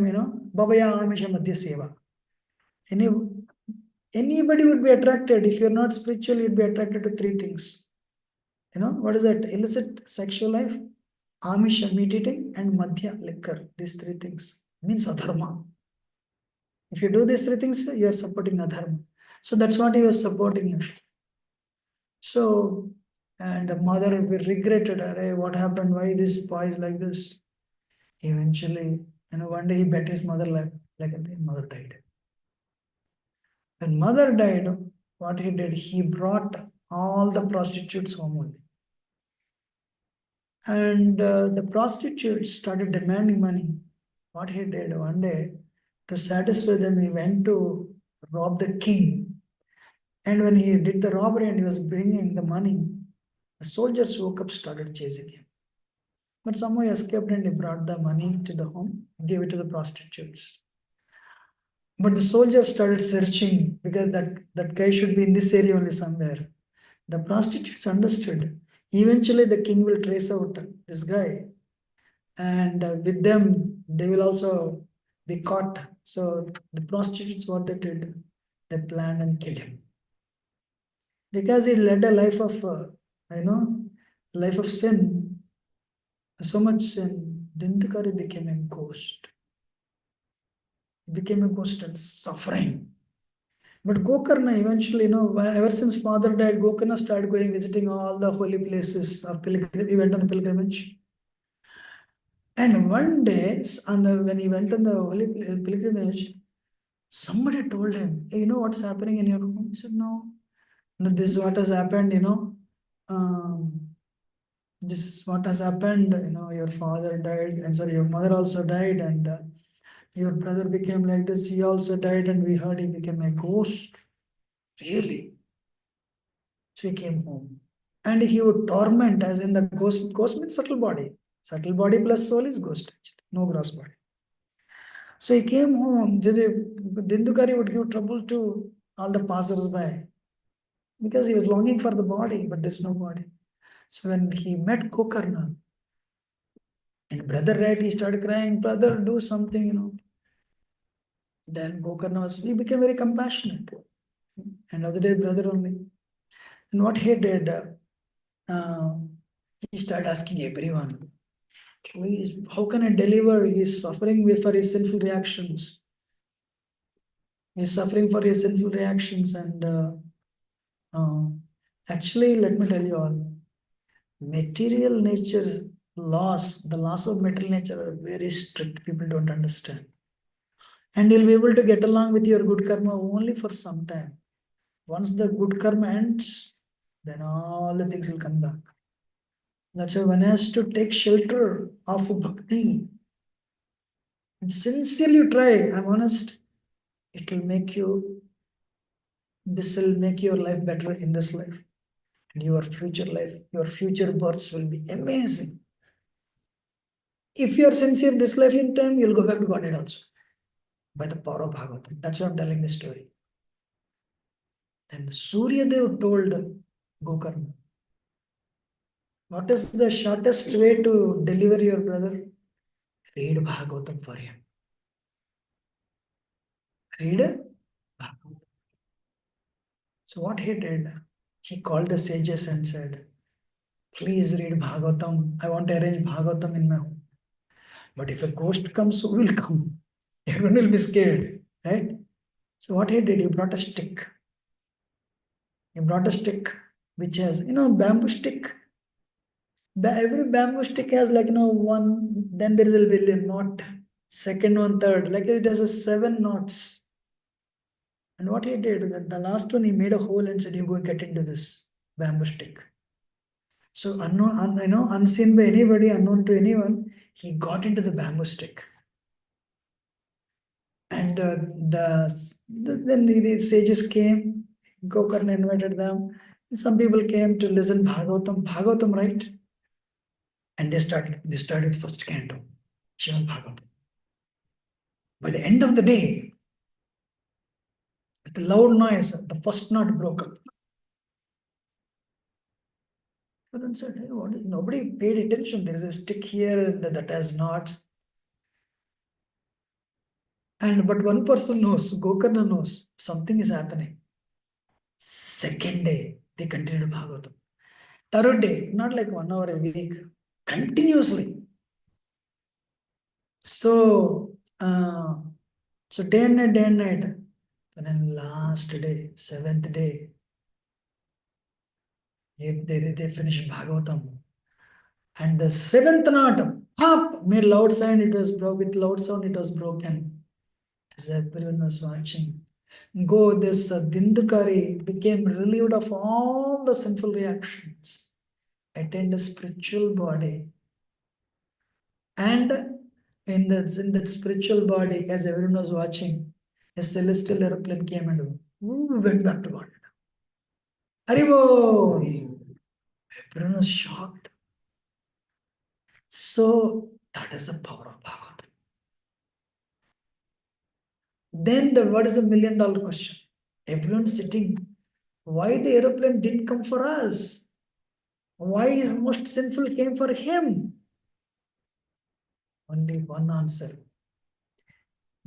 A: Babaya Amisha Madhya Seva. Anybody would be attracted. If you're not spiritual, you'd be attracted to three things. What is that? Illicit sexual life, Amisha, meat eating, and Madhya, liquor. These three things means adharma. If you do these three things, you are supporting adharma. So that's what he was supporting, actually. So, and the mother regretted, what happened? Why this boy is like this? Eventually, one day he bet his mother like the mother died. When mother died, what he did, he brought all the prostitutes home only. And the prostitutes started demanding money. What he did one day, to satisfy them, he went to rob the king. And when he did the robbery and he was bringing the money, the soldiers woke up, started chasing him. But somehow he escaped and he brought the money to the home, gave it to the prostitutes. But the soldiers started searching because that guy should be in this area only somewhere. The prostitutes understood. Eventually, the king will trace out this guy, and with them, they will also be caught. So the prostitutes, what they did, they planned and killed him because he led a life of, life of sin, so much sin. Dindukari became a ghost. He became a ghost and suffering. But Gokarna eventually, ever since father died, Gokarna started going visiting all the holy places of pilgrimage. He went on a pilgrimage. And one day, when he went on the holy pilgrimage, somebody told him, hey, you know what's happening in your home? He said, no. No, this is what has happened, this is what has happened, your father died, and sorry, your mother also died, and your brother became like this, he also died, and we heard he became a ghost. Really? So he came home. And he would torment, as in the ghost means subtle body. Subtle body plus soul is ghost, actually, no gross body. So he came home. Dindukari would give trouble to all the passers-by because he was longing for the body, but there's no body. So when he met Gokarna, and brother, right, he started crying, brother, do something, Then Gokarna he became very compassionate. And other day, brother only. And what he did, uh, he started asking everyone, please, how can I deliver? He's suffering for his sinful reactions. He's suffering for his sinful reactions. And uh, actually, let me tell you all, material nature laws, the laws of material nature are very strict. People don't understand. And you'll be able to get along with your good karma only for some time. Once the good karma ends, then all the things will come back. That's why one has to take shelter of bhakti. And sincerely try, I'm honest, it will make you, this will make your life better in this life. And your future life, your future births will be amazing. If you are sincere this life in time, you'll go back to Godhead also. By the power of Bhagavatam. That's why I'm telling this story. Then Surya Dev told Gokarna, what is the shortest way to deliver your brother? Read Bhagavatam for him. Read Bhagavatam. So what he did, he called the sages and said, please read Bhagavatam. I want to arrange Bhagavatam in my home. But if a ghost comes, who will come? Everyone will be scared, right? So what he did, he brought a stick. He brought a stick which has, bamboo stick. Every bamboo stick has like, one, then there will be a knot, second one, third, like it has a 7 knots. And what he did, the last one, he made a hole and said, you go get into this bamboo stick. So unknown, unseen by anybody, unknown to anyone, he got into the bamboo stick. And then the sages came, Gokarna invited them. Some people came to listen Bhagavatam, right? And they started with first canto, Srimad Bhagavatam. By the end of the day, with a loud noise, the first knot broke up. Everyone said, hey, what is, nobody paid attention. There is a stick here that has knots. But one person knows, Gokarna knows, something is happening. Second day, they continued Bhagavatam. Third day, not like 1 hour a week, continuously. So, day and night, day and night. And then last day, 7th day, they finished Bhagavatam. And the 7th knot, up, made loud sound, it was broken. With loud sound, it was broken. As everyone was watching. This Dindukari became relieved of all the sinful reactions, attained a spiritual body. And in that spiritual body, as everyone was watching, a celestial aeroplane came and went back to God. Haribo! Everyone was shocked. So that is the power of Bhagavatam. Then what is the $1,000,000 question? Everyone sitting, why the aeroplane didn't come for us? Why is most sinful came for him? Only one answer.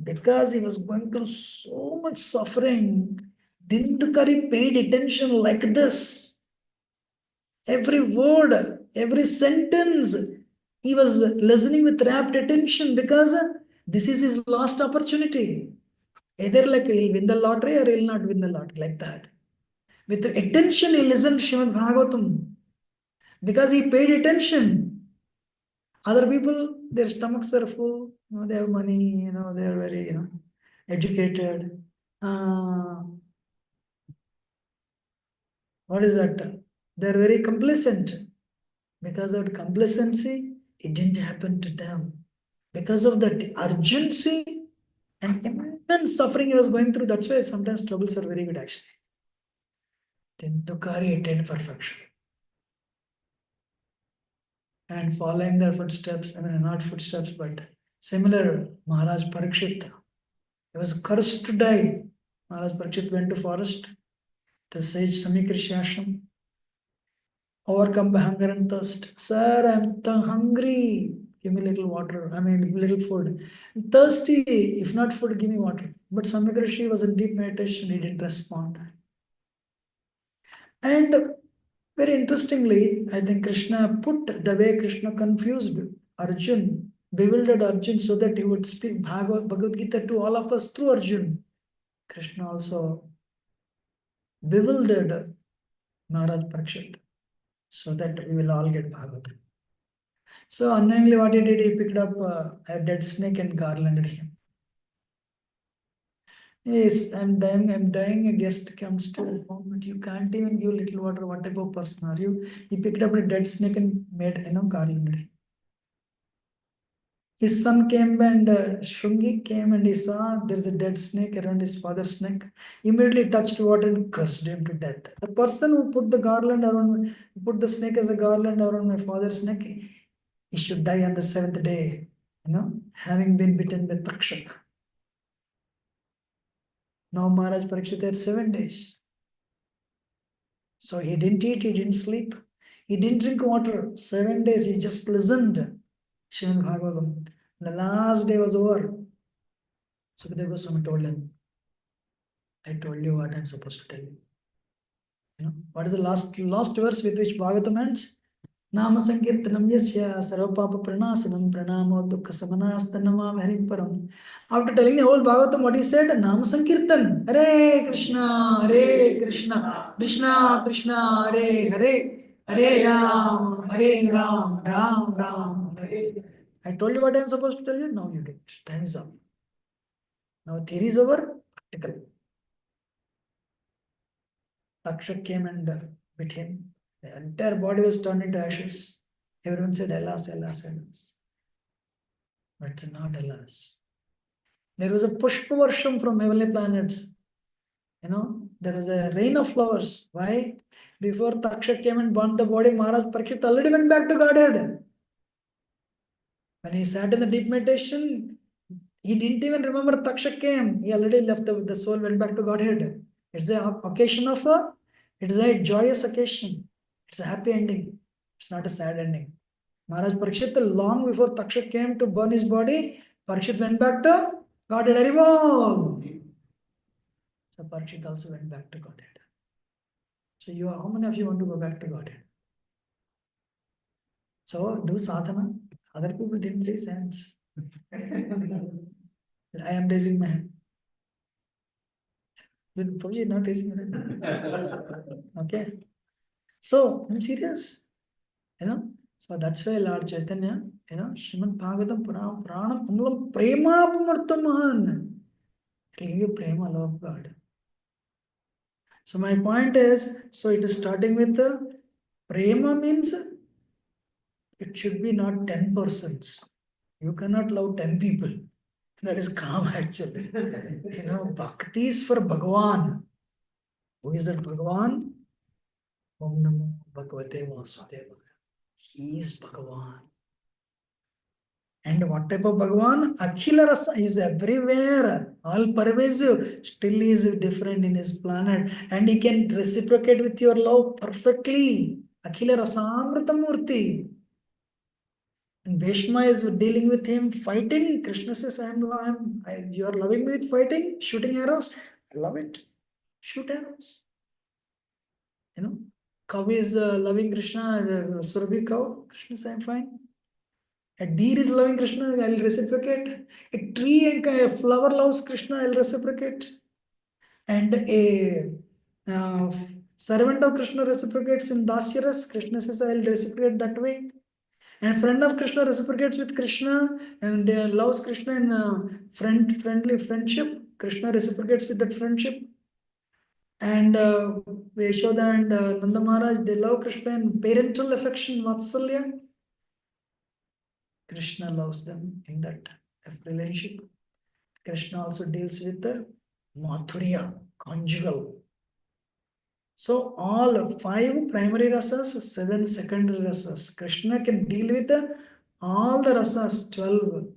A: Because he was going through so much suffering, Dindukari paid attention like this. Every word, every sentence, he was listening with rapt attention because this is his last opportunity. Either like he'll win the lottery or he'll not win the lottery, like that. With attention, he listened Srimad Bhagavatam because he paid attention. Other people, their stomachs are full, they have money, they are very, educated. What is that? They're very complacent. Because of complacency, it didn't happen to them. Because of that urgency and immense suffering he was going through, that's why sometimes troubles are very good actually. Then Dukari attained perfection. And following their footsteps, not footsteps, but Similar, Maharaj Parikshit, he was cursed to die. Maharaj Parikshit went to forest, to sage Samikrishi ashram, overcome by hunger and thirst. Sir, I'm hungry. Give me little water. I mean, little food. I'm thirsty. If not food, give me water. But Samikrishi was in deep meditation. He didn't respond. And very interestingly, I think Krishna put the way Krishna confused Arjun, bewildered Arjun, so that he would speak Bhagavad Gita to all of us through Arjun. Krishna also bewildered Maharaj Parikshit, so that we will all get Bhagavatam. So unknowingly, what he did, he picked up a dead snake and garlanded him. Yes, I'm dying. A guest comes to home, but you can't even give little water. What type of person are you? He picked up a dead snake and made, garlanded him. His son came and Shungi came and he saw there's a dead snake around his father's neck. Immediately touched water and cursed him to death. The person who put the garland around, put the snake as a garland around my father's neck, he should die on the seventh day, having been bitten by Takshak. Now Maharaj Parikshit had 7 days. So he didn't eat, he didn't sleep, he didn't drink water. 7 days he just listened. Srimad Bhagavatam. The last day was over. Sukadeva Goswami told him, I told you what I'm supposed to tell you. What is the last verse with which Bhagavatam ends? Nama Sankirtanam Yasya Sarvapapa Pranasanam Pranamo Dukkha Samanastanamam Harim Param. After telling the whole Bhagavatam, what he said? Nama Sankirtan. Hare Krishna, Hare Krishna, Krishna Krishna, Hare Hare, Hare Ram, Hare Ram, Ram Ram, Hare. I told you what I'm supposed to tell you. Now you do it. Time is up. Now theory is over. Practical. Takshak came and bit him. The entire body was turned into ashes. Everyone said, alas, alas, alas. But it's not alas. There was a pushpa varsham from heavenly planets. There was a rain of flowers. Why? Before Takshak came and burned the body, Maharaj Parikshit already went back to Godhead. When he sat in the deep meditation, he didn't even remember Takshak came. He already left the soul, went back to Godhead. It's it's a joyous occasion. It's a happy ending. It's not a sad ending. Maharaj Parikshit, long before Takshak came to burn his body, Parikshit went back to Godhead. Haribol. So Parikshit also went back to Godhead. So how many of you want to go back to Godhead? So do sadhana. Other people didn't raise hands. I am raising my hand. Probably not raising your hand. Okay. So I'm serious. So that's why Lord Chaitanya, Srimad Bhagavatam Pranam Amulam Prema Pumartamahan. It'll give you prema, love of God. So my point is, so it is starting with the prema means it should be not 10 persons. You cannot love 10 people. That is calm actually. Bhakti is for Bhagavan. Who is that Bhagavan? Om Namo Bhagavate Vasudevaya. He is Bhagavan. And what type of Bhagavan? Akhila Rasa is everywhere, all pervasive. Still he is different in his planet. And he can reciprocate with your love perfectly. Akhila Rasamrita Murti. And Bhishma is dealing with him, fighting. Krishna says, you are loving me with fighting, shooting arrows. I love it. Shoot arrows. Cow is loving Krishna, Surabhi cow. Krishna says, I'm fine. A deer is loving Krishna, I'll reciprocate. A tree and a flower loves Krishna, I'll reciprocate. And a servant of Krishna reciprocates in Dasyaras. Krishna says, I'll reciprocate that way. And friend of Krishna reciprocates with Krishna and loves Krishna in friendly friendship. Krishna reciprocates with that friendship. And Yashoda and Nanda Maharaj, they love Krishna in parental affection, Vatsalya. Krishna loves them in that relationship. Krishna also deals with the Madhurya, conjugal. So all 5 primary rasas, 7 secondary rasas. Krishna can deal with all the rasas, 12.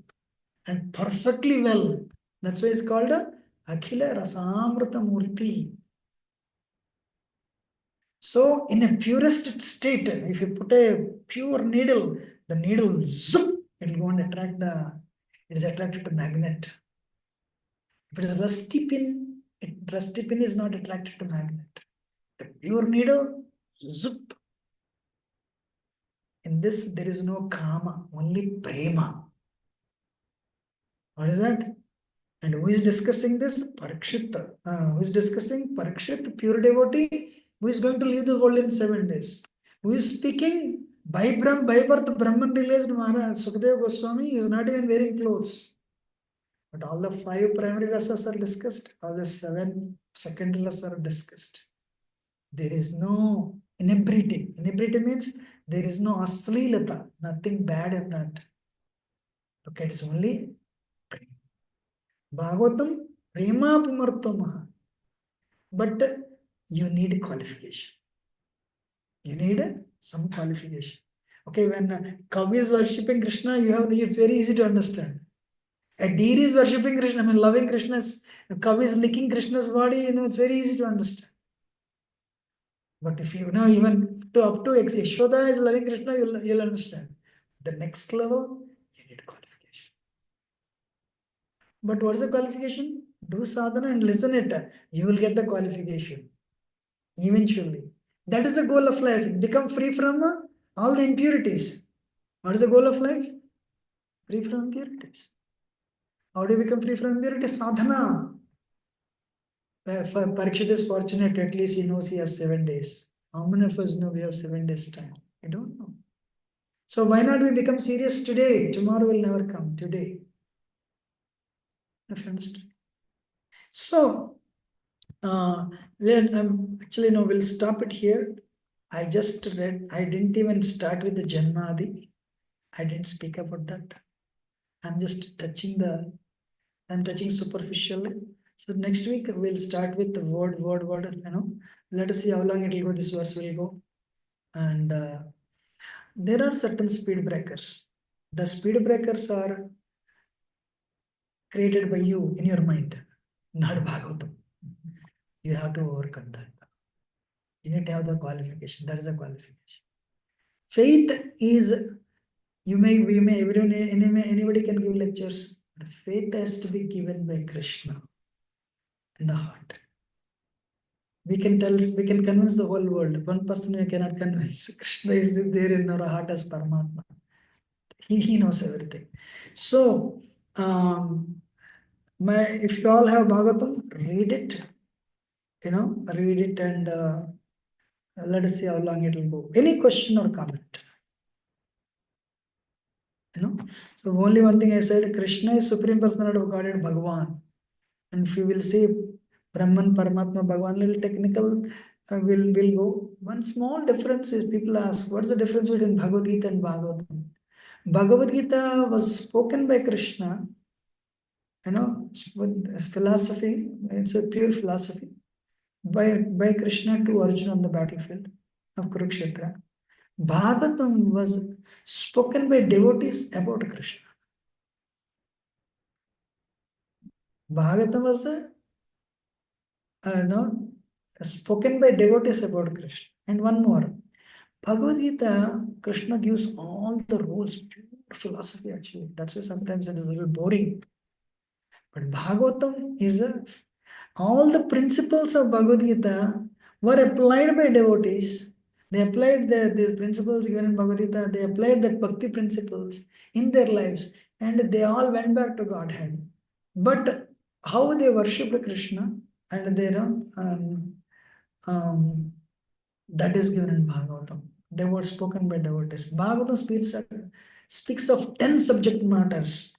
A: and perfectly well. That's why it's called a Akhila Rasamrita Murti. So in a purest state, if you put a pure needle, the needle zoom, it will go and attract it is attracted to magnet. If it is a rusty pin, rusty pin is not attracted to magnet. The pure needle, zoop. In this, there is no kama, only prema. What is that? And who is discussing this? Parikshit. Who is discussing? Parikshit, pure devotee, who is going to leave the world in 7 days. Who is speaking? By birth, Brahman realized Maharaj, Sukadeva Goswami is not even wearing clothes. But all the 5 primary rasas are discussed, all the 7 secondary rasas are discussed. There is no inebriety. Inebriety means there is no aslilata, nothing bad in that. Okay, it's only Bhagavatam, Prema Pumartamaha. But you need qualification. You need some qualification. Okay, when Kavi is worshipping Krishna, it's very easy to understand. A deer is worshipping Krishna, loving Krishna's, Kavi is licking Krishna's body, it's very easy to understand. But if you know, even up to Yashoda is loving Krishna, you'll understand. The next level, you need qualification. But what is the qualification? Do sadhana and listen it. You will get the qualification. Eventually. That is the goal of life. Become free from all the impurities. What is the goal of life? Free from impurities. How do you become free from impurities? Sadhana. Parikshit is fortunate, at least he knows he has 7 days. How many of us know we have 7 days time? I don't know. So why not we become serious today? Tomorrow will never come. Today. If you understand. So, actually, no, we'll stop it here. I just read, I didn't even start with the Janmadi. I didn't speak about that. I'm just touching I'm touching superficially. So next week we'll start with the word. Let us see how long it will go, this verse will go. And there are certain speed breakers. The speed breakers are created by you in your mind, not Bhagavatam. You have to overcome that. You need to have the qualification. That is a qualification. Faith is, anybody can give lectures, but faith has to be given by Krishna in the heart. We can convince the whole world. One person we cannot convince. Krishna is there in our heart as Paramatma. He knows everything. So, if you all have Bhagavatam, read it. Read it and let us see how long it will go. Any question or comment? So only one thing I said, Krishna is Supreme Personality of Godhead, Bhagavan. And if you will say Brahman, Paramatma, Bhagavan, little technical, will go. One small difference is people ask, what's the difference between Bhagavad Gita and Bhagavatam? Bhagavad Gita was spoken by Krishna, with philosophy, it's a pure philosophy, by Krishna to Arjuna on the battlefield of Kurukshetra. Bhagavatam was spoken by devotees about Krishna. Bhagavatam was spoken by devotees about Krishna. And one more, Bhagavad Gita, Krishna gives all the rules, pure philosophy actually. That's why sometimes it is a little boring. But Bhagavatam is all the principles of Bhagavad Gita were applied by devotees. They applied these principles given in Bhagavad Gita, they applied the bhakti principles in their lives, and they all went back to Godhead. But how they worshipped Krishna and that is given in Bhagavatam. They were spoken by devotees. Bhagavatam speaks of 10 subject matters.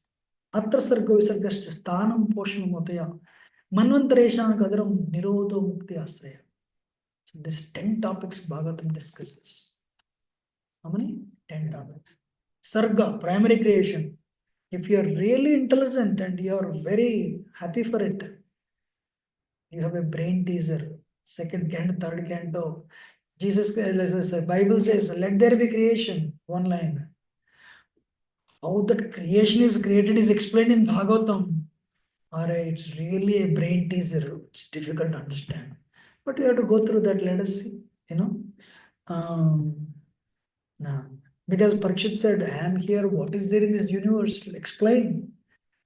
A: Atra sargo visargashya sthanam poshanam motaya manvantaresham kadaram nirodho mukti asraya. So this 10 topics Bhagavatam discusses. How many? 10 topics. Sarga, primary creation. If you are really intelligent and you are very happy for it, you have a brain teaser, second canto, third canto. Jesus, Bible says, let there be creation, one line. How the creation is created is explained in Bhagavatam. Alright, it's really a brain teaser. It's difficult to understand. But we have to go through that. Let us see, you know. Now, because Parikshit said, I am here. What is there in this universe? Explain.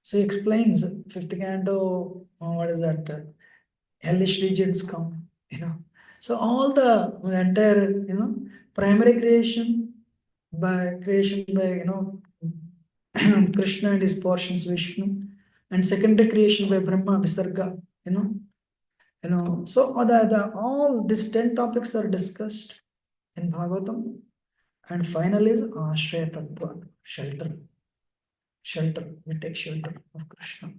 A: So he explains, fifth canto, what is that? Hellish regions come, you know. So all the entire, you know, primary creation by, you know, Krishna and his portions Vishnu, and secondary creation by Brahma, Visarga, you know. So all these 10 topics are discussed in Bhagavatam, and final is Ashraya Tattva, shelter. Shelter, we take shelter of Krishna.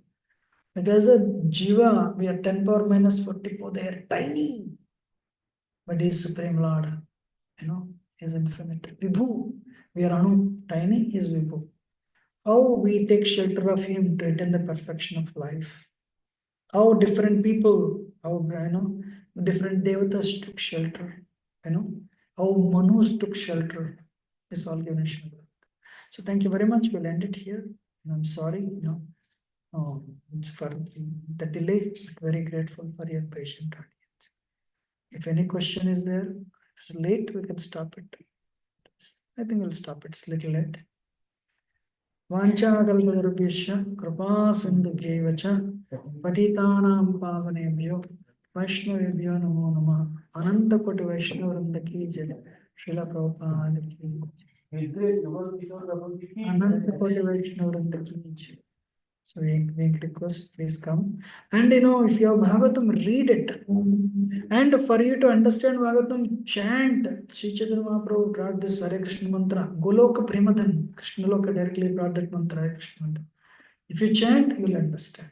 A: Because a Jiva, we are 10 power minus 44, they are tiny. But he is Supreme Lord, you know, is infinite. Vibhu, we are Anu, tiny is Vibhu. How we take shelter of him to attain the perfection of life. How different people, how, you know, different devatas took shelter, you know, how Manus took shelter. This all given shelter. So thank you very much. We'll end it here. And I'm sorry, you know, it's for the delay, but very grateful for your patient audience. If any question is there, if it's late, we can stop it. I think we'll stop it. It's a little late. Vanchakalpadurubhyasya kripa sindhubhyaiva cha patitanam pavanebhyo Vaishnavebhyo namo namah. Ananta koti Vaishnavvrinda ki jai. Srila Prabhupada ki jai. Ananta koti Vaishnavvrinda ki jai. So we request, please come. And you know, if you have Bhagavatam, read it. And for you to understand Bhagavatam, chant. Sri Chaitanya Mahaprabhu brought this Hare Krishna mantra. Goloka Premadhan. Krishna Loka directly brought that mantra, Hare Krishna mantra. If you chant, you will understand.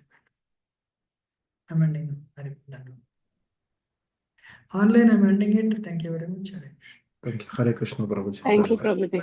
A: I'm ending. Online, I'm ending it. Thank you very much. Hare Krishna.
B: Thank you. Hare Krishna, Prabhuji.
C: Thank you, Prabhuji.